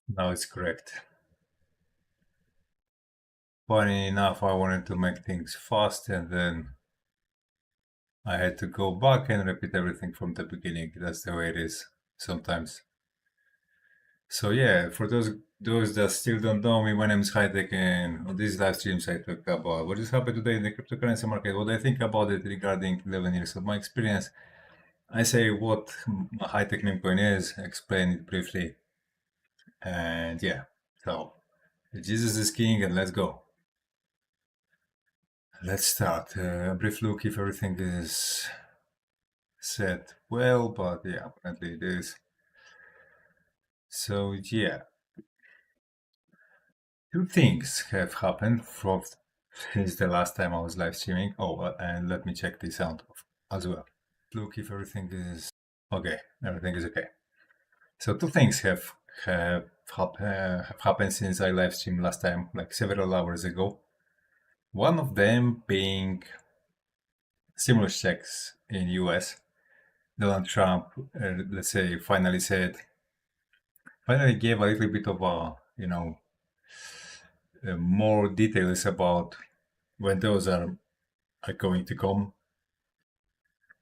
Now it's correct. Funny enough, I wanted to make things fast and then I had to go back and repeat everything from the beginning. That's the way it is sometimes. So yeah, for those that still don't know me, my name is Hightech, and on these live streams I talk about what just happened today in the cryptocurrency market, what I think about it regarding 11 years of my experience. I say what Hightech meme coin is, explain it briefly, and yeah. So Jesus is king, and let's go. Let's start. A brief look if everything is set well, but yeah, apparently it is. So yeah, two things have happened from since the last time I was live streaming. Oh, and let me check the sound as well. Look if everything is okay. Everything is okay. So two things have happened since I live streamed last time, like several hours ago. One of them being stimulus checks in US. Donald Trump, let's say, finally gave a little bit of more details about when those are going to come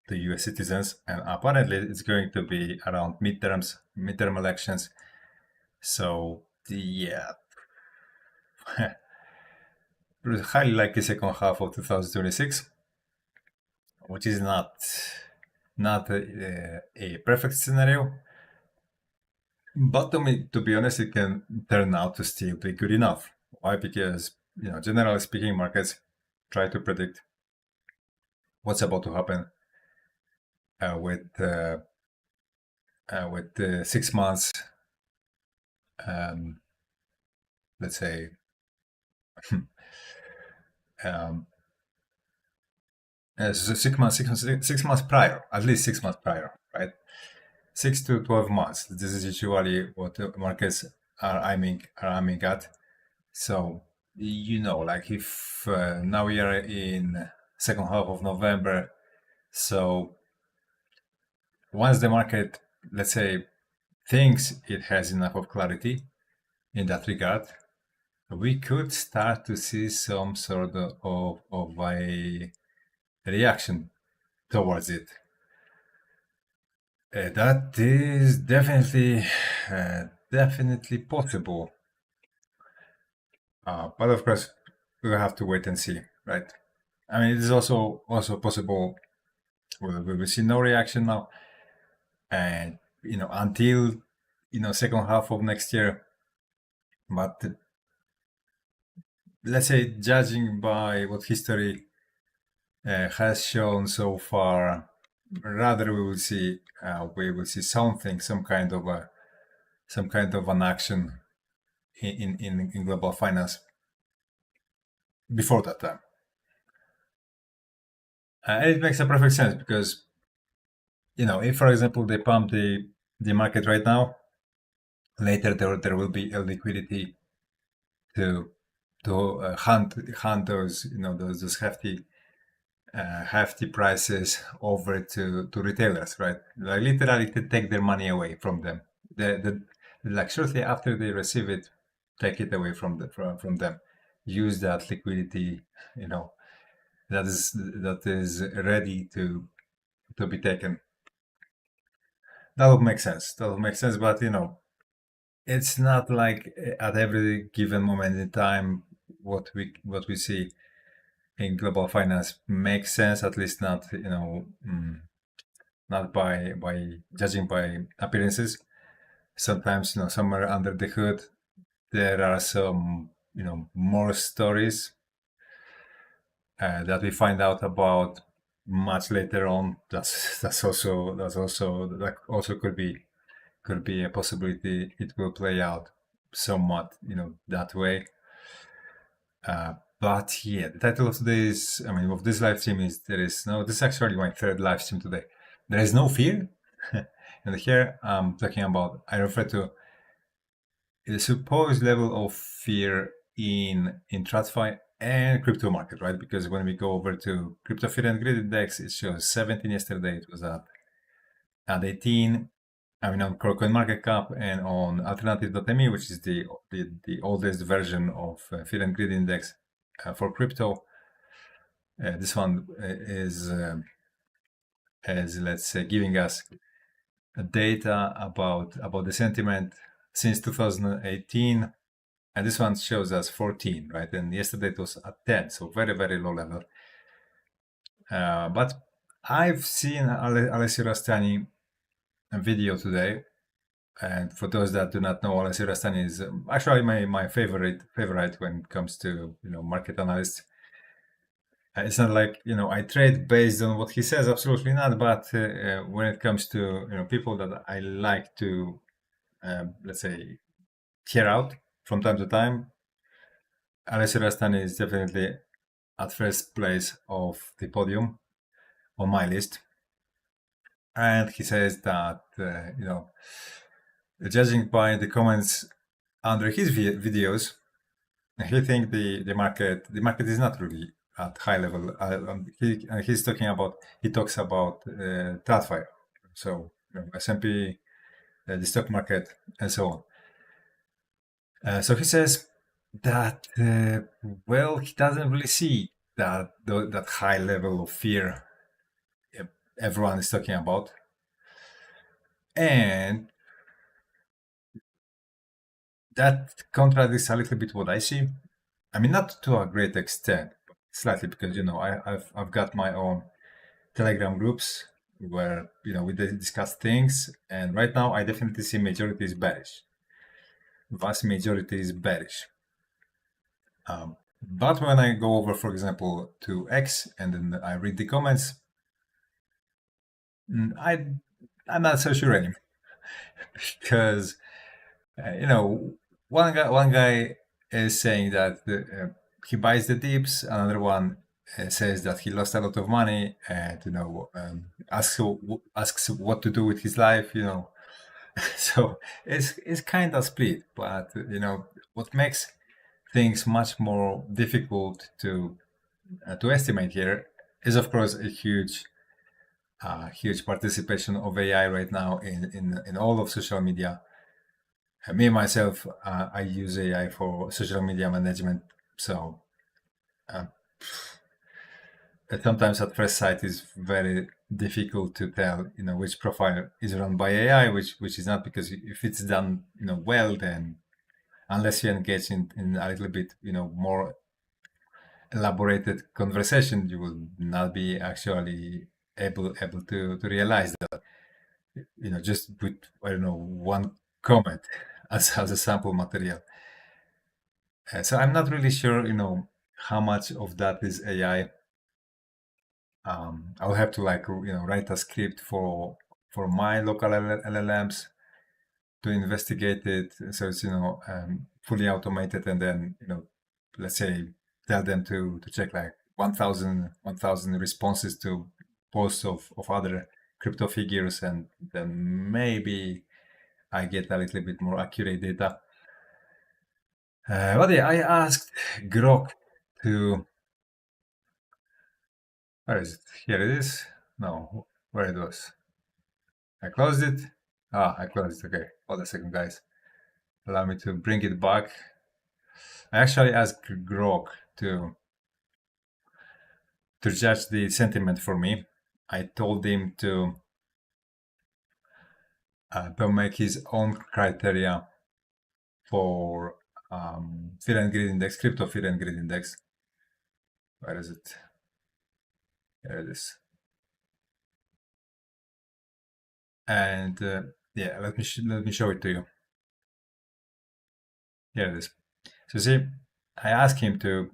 to U.S. citizens, and apparently it's going to be around midterm elections. So yeah, highly likely second half of 2026, which is not a perfect scenario, but to be honest, it can turn out to still be good enough. Why? Because generally speaking, markets try to predict what's about to happen uh, with uh, with 6 months, um, let's say, um, 6 months prior, at least 6 months prior, right? 6 to 12 months. This is usually what the markets are aiming at. So like if now we are in second half of November, so once the market, let's say, thinks it has enough of clarity in that regard, we could start to see some sort of a reaction towards it. That is definitely possible. But of course, we'll have to wait and see, right? I mean, it is also possible we will see no reaction now, and until second half of next year. But let's say, judging by what history has shown so far, rather we will see something, some kind of an action in global finance before that time. And it makes a perfect sense because if for example they pump the market right now, later there will be a liquidity to hunt those hefty prices over to retailers, right? Like literally to take their money away from them. Like shortly after they receive it, take it away from them. Use that liquidity, you know, that is ready to be taken. That would make sense. That would make sense, but it's not like at every given moment in time what we see in global finance makes sense. At least not not by judging by appearances. Sometimes somewhere under the hood there are some more stories that we find out about much later on. That also could be a possibility. It will play out somewhat that way. But yeah, the title of today's, I mean, of this live stream is this is actually my third live stream today. There is no fear. And here I'm talking about, I refer to the supposed level of fear in TradFi and crypto market, right? Because when we go over to crypto fear and greed index, it shows 17 yesterday. It was at 18. I mean, on CoinMarketCap and on Alternative.me, which is the oldest version of Fear and Greed Index for crypto. This one is, let's say, giving us data about the sentiment since 2018, and this one shows us 14, right? And yesterday it was at 10, so very, very low level. But I've seen Alessio Rastani video today, and for those that do not know, Alessio Rastani is actually my favorite when it comes to market analysts. It's not like I trade based on what he says, absolutely not. But when it comes to people that I like to let's say hear out from time to time, Alessio Rastani is definitely at first place of the podium on my list. And he says that judging by the comments under his videos, he thinks the market is not really at high level. He talks about TradFi, so S&P, the stock market, and so on. So he says that he doesn't really see that high level of fear everyone is talking about, and that contradicts a little bit what I see. I mean, not to a great extent, but slightly, because I've got my own Telegram groups where we discuss things, and right now I definitely see majority is bearish. Vast majority is bearish. But when I go over, for example, to X and then I read the comments, I'm not so sure anymore because one guy is saying that he buys the dips. Another one says that he lost a lot of money and asks what to do with his life. So it's kind of split. But what makes things much more difficult to estimate here is, of course, a huge participation of AI right now in all of social media. Me myself, I use AI for social media management, so sometimes at first sight is very difficult to tell which profile is run by AI, which is not, because if it's done well, then unless you engage in a little bit more elaborated conversation, you will not be actually able to realize that just with one comment as a sample material. So I'm not really sure how much of that is AI. I'll have to write a script for my local LLMs to investigate it, so it's fully automated, and then let's say tell them to check like 1,000 responses to posts of other crypto figures, and then maybe I get a little bit more accurate data. But yeah, I asked Grok to, where is it? Here it is. No, where it was? I closed it. I closed it. Okay, hold a second, guys. Allow me to bring it back. I actually asked Grok to judge the sentiment for me. I told him to make his own criteria for Fear and Greed Index, Crypto Fear and Greed Index. Where is it? There it is. And yeah, let me show it to you. Here it is. So see, I asked him to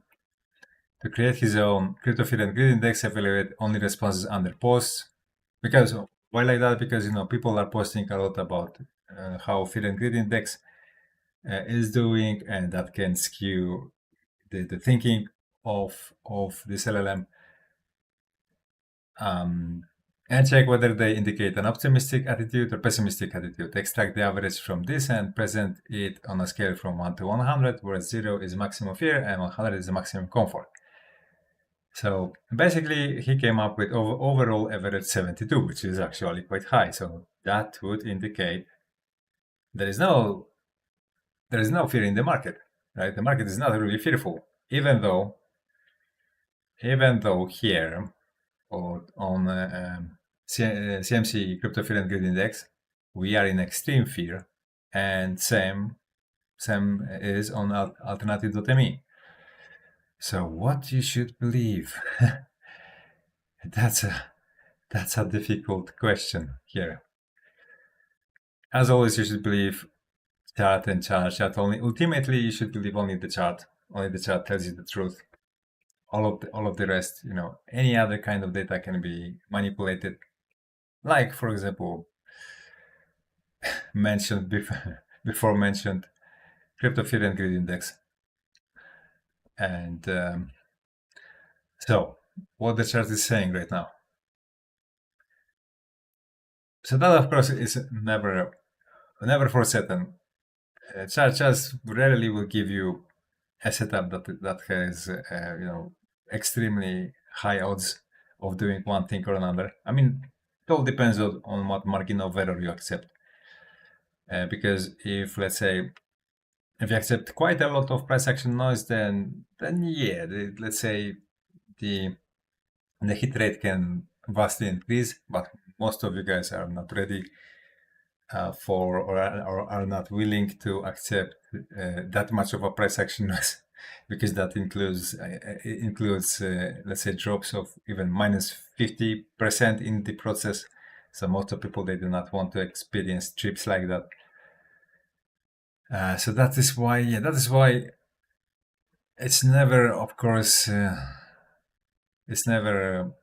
create his own Crypto Fear and Greed Index, evaluate only responses under posts. Because why like that? Because people are posting a lot about how Fear and Greed Index is doing, and that can skew the thinking of this LLM. And check whether they indicate an optimistic attitude or pessimistic attitude. Extract the average from this and present it on a scale from 1 to 100, where 0 is maximum fear and 100 is the maximum comfort. So basically, he came up with overall average 72, which is actually quite high. So that would indicate there is no fear in the market, right? The market is not really fearful, even though here or on CMC Crypto Fear and Greed Index, we are in extreme fear, and same is on alternative.me. So what you should believe? that's a difficult question here. As always, you should believe chart and chart only. Ultimately, you should believe only the chart. Only the chart tells you the truth. All of the rest, any other kind of data can be manipulated. Like, for example, mentioned before mentioned Crypto Fear and Greed Index. And so, what the chart is saying right now. So that, of course, is never for certain. Chart just rarely will give you a setup that has extremely high odds of doing one thing or another. I mean, it all depends on what margin of error you accept. Because if, let's say, if you accept quite a lot of price action noise, then yeah, let's say the hit rate can vastly increase. But most of you guys are not ready for or are not willing to accept that much of a price action noise, because that includes let's say drops of even minus 50% in the process. So most of people, they do not want to experience trips like that. So that is why it's never, of course, it's never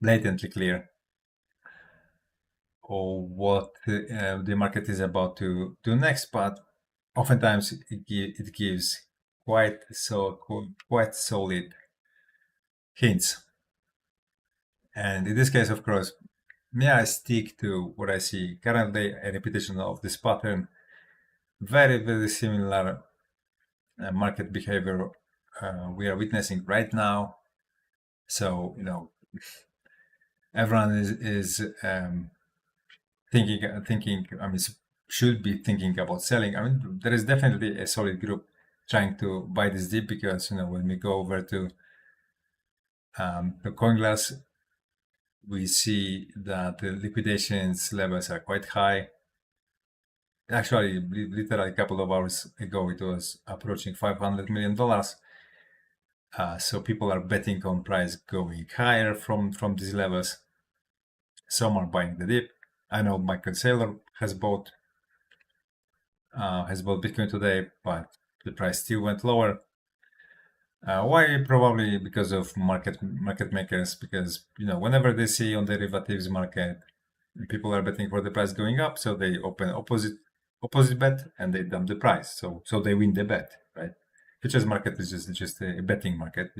blatantly clear or what the market is about to do next, but oftentimes it gives quite solid hints. And in this case, of course, may I stick to what I see currently, a repetition of this pattern, very, very similar market behavior we are witnessing right now. So, everyone is thinking, I mean, should be thinking about selling. I mean, there is definitely a solid group trying to buy this dip, because, when we go over to the CoinGlass, we see that the liquidations levels are quite high. Actually, literally a couple of hours ago, it was approaching $500 million. So people are betting on price going higher from these levels. Some are buying the dip. I know Michael Saylor has bought Bitcoin today, but the price still went lower. Why? Probably because of market makers. Because whenever they see on derivatives market, people are betting for the price going up, so they open opposite bet and they dump the price. So they win the bet, right? Futures market is just a betting market.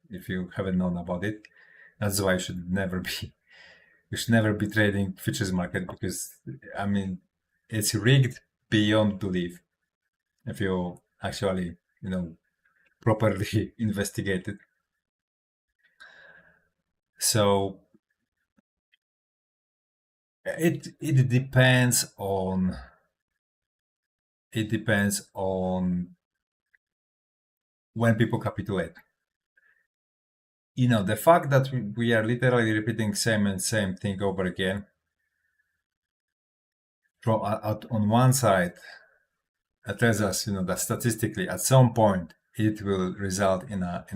If you haven't known about it, that's why you should never be trading futures market, because I mean, it's rigged beyond belief if you actually properly investigate it. So it depends on when people capitulate. The fact that we are literally repeating same thing over again, on one side, it tells us that statistically at some point it will result in a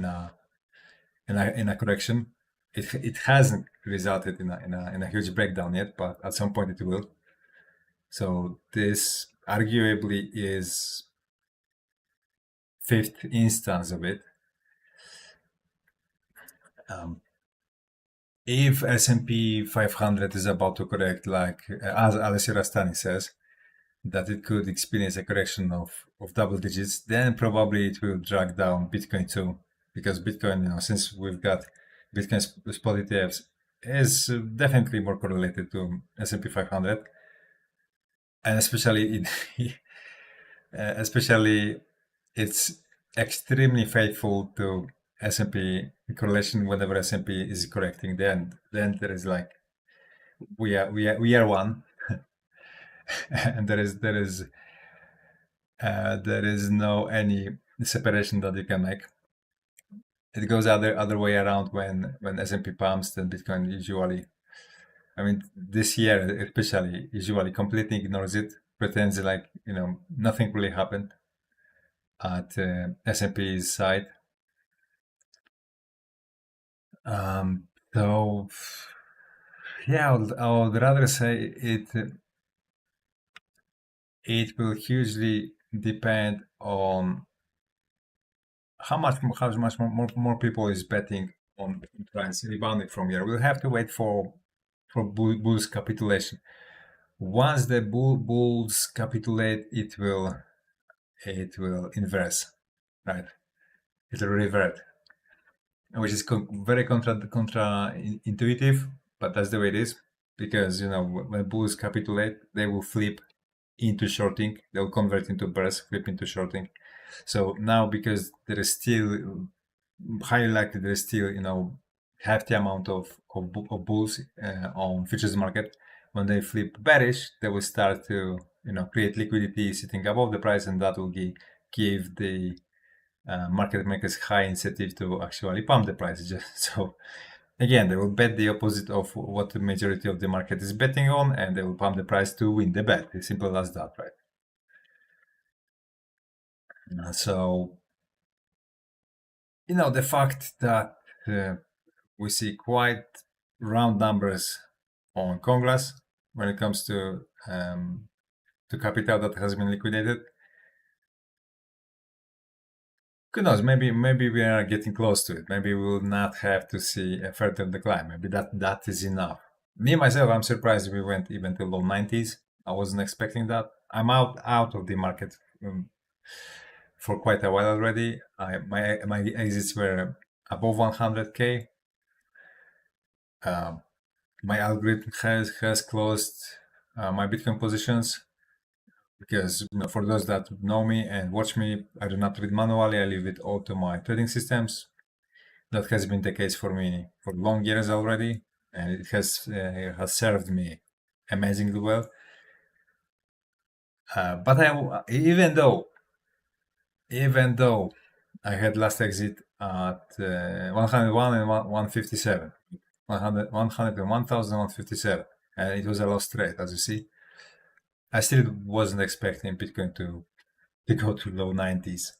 correction. It hasn't resulted in a huge breakdown yet, but at some point it will. So this arguably is fifth instance of it. If S&P 500 is about to correct, like as Alessio Rastani says, that it could experience a correction of double digits, then probably it will drag down Bitcoin too, because Bitcoin, since we've got Bitcoin spot ETFs, is definitely more correlated to S&P 500, and especially it's extremely faithful to S&P correlation. Whenever S&P is correcting, then there is like we are one, and there is no any separation that you can make. It goes other way around when S&P pumps, then Bitcoin usually, I mean, this year especially, usually completely ignores it, pretends like nothing really happened at S&P's side. So yeah, I would rather say it will hugely depend on how much more people is betting on price rebounding from here. We'll have to wait for bulls capitulation. Once the bulls capitulate, it will inverse, right? It will revert, which is very contra intuitive, but that's the way it is, because when bulls capitulate, they will flip into shorting. They'll convert into bears, flip into shorting. So now, because there is still highly likely, there is still hefty amount of bulls on futures market. When they flip bearish, they will start to create liquidity sitting above the price, and that will give the market makers high incentive to actually pump the price. So again, they will bet the opposite of what the majority of the market is betting on, and they will pump the price to win the bet. It's simple as that, right? So the fact that we see quite round numbers on Congress when it comes to capital that has been liquidated. Who knows? Maybe we are getting close to it. Maybe we will not have to see a further decline. Maybe that is enough. Me myself, I'm surprised we went even to low 90s. I wasn't expecting that. I'm out of the market for quite a while already. My exits were above 100k. My algorithm has closed my Bitcoin positions, because for those that know me and watch me, I do not trade manually. I leave it all to my trading systems. That has been the case for me for long years already, and it has served me amazingly well. But even though I had last exit at 101 and 157, 100 and 1,157, and it was a lost trade, as you see. I still wasn't expecting Bitcoin to go to low 90s.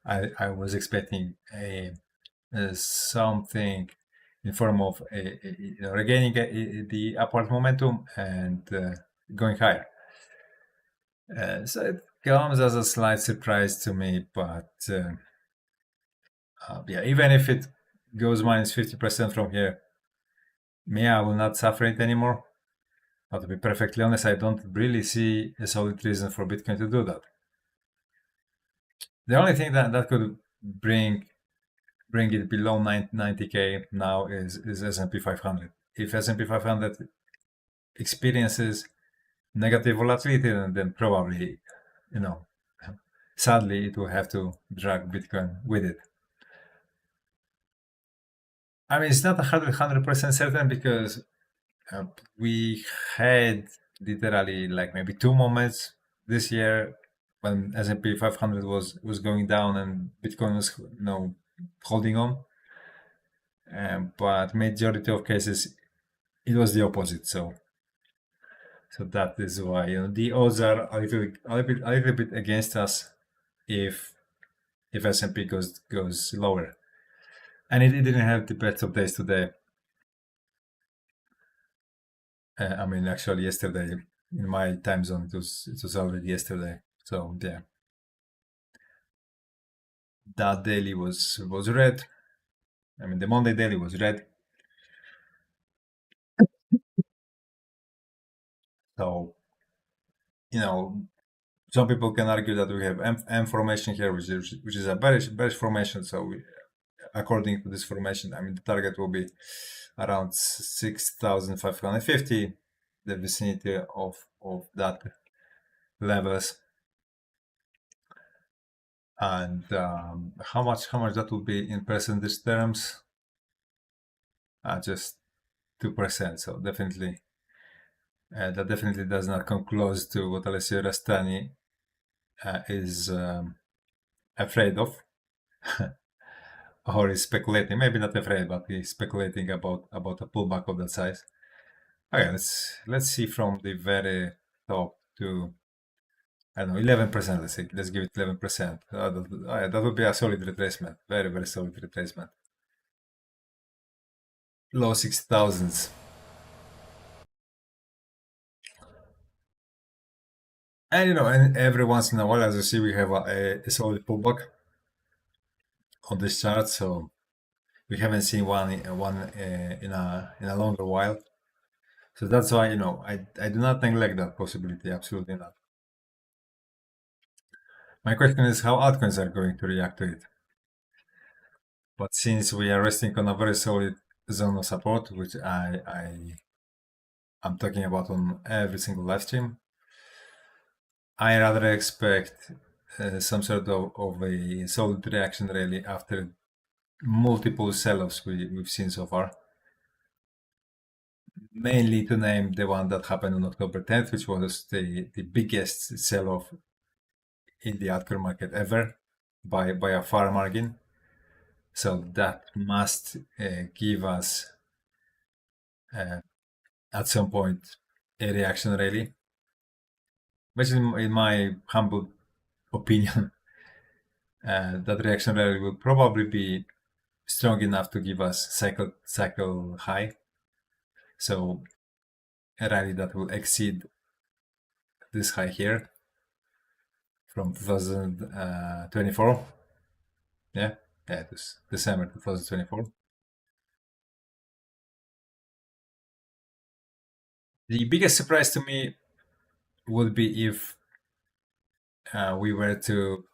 I was expecting something in form of regaining the upward momentum and going higher. So it comes as a slight surprise to me, but yeah, even if it goes minus 50% from here, I will not suffer it anymore. But to be perfectly honest, I don't really see a solid reason for Bitcoin to do that. The only thing that could bring it below 90k now is S&P 500. If S&P 500 experiences negative volatility, then probably, sadly, it will have to drag Bitcoin with it. I mean, it's not 100% certain, because we had literally like maybe two moments this year when S&P 500 was going down and Bitcoin was holding on. But majority of cases it was the opposite. So that is why the odds are a little bit against us if S&P goes lower. And it didn't have the best of days today. I mean, actually, yesterday in my time zone, it was already yesterday. So yeah, that daily was red. I mean, the Monday daily was red. So some people can argue that we have M formation here, which is a bearish formation. So according to this formation, I mean, the target will be around 6,550, the vicinity of that levels. And how much that will be in percentage terms? Just 2%. So definitely That definitely does not come close to what Alessio Rastani is afraid of, or is speculating. Maybe not afraid, but he's speculating about a pullback of that size. Okay, let's see from the very top to, I don't know, 11%. Let's say, let's give it 11%. That would be a solid retracement, very very solid retracement. Low 6,000s. And and every once in a while, as you see, we have a solid pullback on this chart. So we haven't seen one in a longer while. So that's why I do not neglect that possibility. Absolutely not. My question is how altcoins are going to react to it. But since we are resting on a very solid zone of support, which I'm talking about on every single live stream, I rather expect some sort of a solid reaction rally after multiple sell-offs we've seen so far. Mainly to name the one that happened on October 10th, which was the biggest sell-off in the altcoin market ever by a far margin. So that must give us at some point a reaction rally, which in my humble opinion, that reaction rally will probably be strong enough to give us cycle high. So a rally that will exceed this high here from 2024. Yeah, it was December 2024. The biggest surprise to me would be if we were to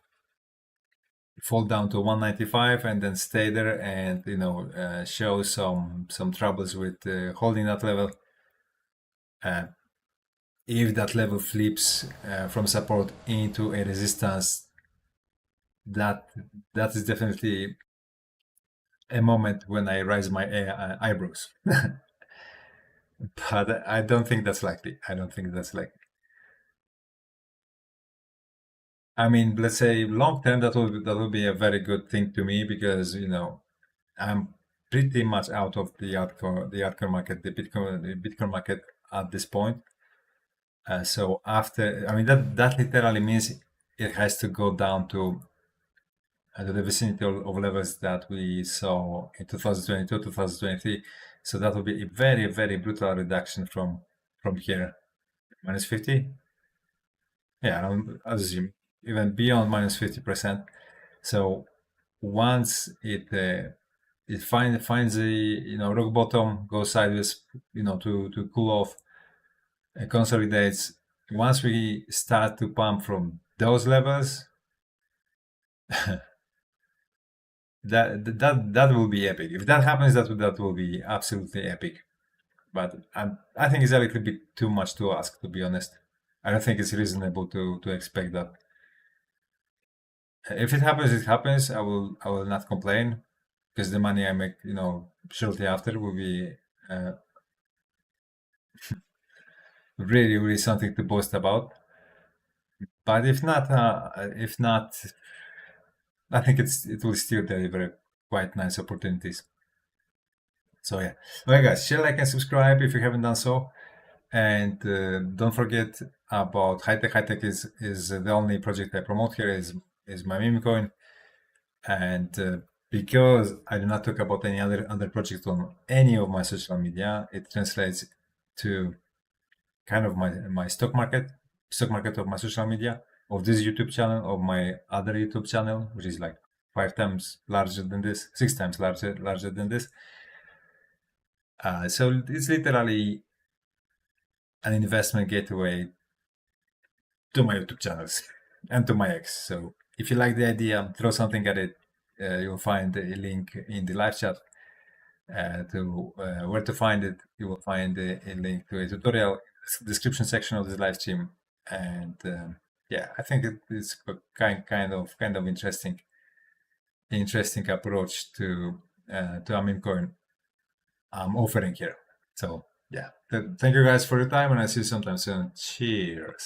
fall down to 195 and then stay there and show some troubles with holding that level. If that level flips from support into a resistance, that is definitely a moment when I raise my eyebrows. But I don't think that's likely. I don't think that's likely. I mean, let's say long term, that will be a very good thing to me because I'm pretty much out of the altcoin market, the Bitcoin market at this point. So after, I mean, that literally means it has to go down to the vicinity of levels that we saw in 2022, 2023. So that will be a very, very brutal reduction from here. Minus 50? Yeah, I'll assume even beyond minus 50%. So once it finds a rock bottom, goes sideways, to cool off, consolidates. Once we start to pump from those levels, that will be epic. If that happens, that will be absolutely epic. But I think it's a little bit too much to ask, to be honest. I don't think it's reasonable to expect that. If it happens, it happens. I will not complain because the money I make, shortly after will be really, really something to boast about. But if not, I think it will still deliver quite nice opportunities. So yeah, okay, guys, share, like, and subscribe if you haven't done so, and don't forget about Hightech. Hightech is the only project I promote here. Is my meme coin, and because I do not talk about any other project on any of my social media, it translates to kind of my stock market of my social media, of this YouTube channel, of my other YouTube channel, which is like 5 times larger than this, 6 times larger than this. So it's literally an investment gateway to my YouTube channels and to my X. So if you like the idea, throw something at it. You'll find a link in the live chat to where to find it. You will find a link to a tutorial description section of this live stream, and yeah, I think it's a kind of interesting approach to a meme coin I'm offering here. So Yeah. Thank you guys for your time, and I see you sometime soon. Cheers.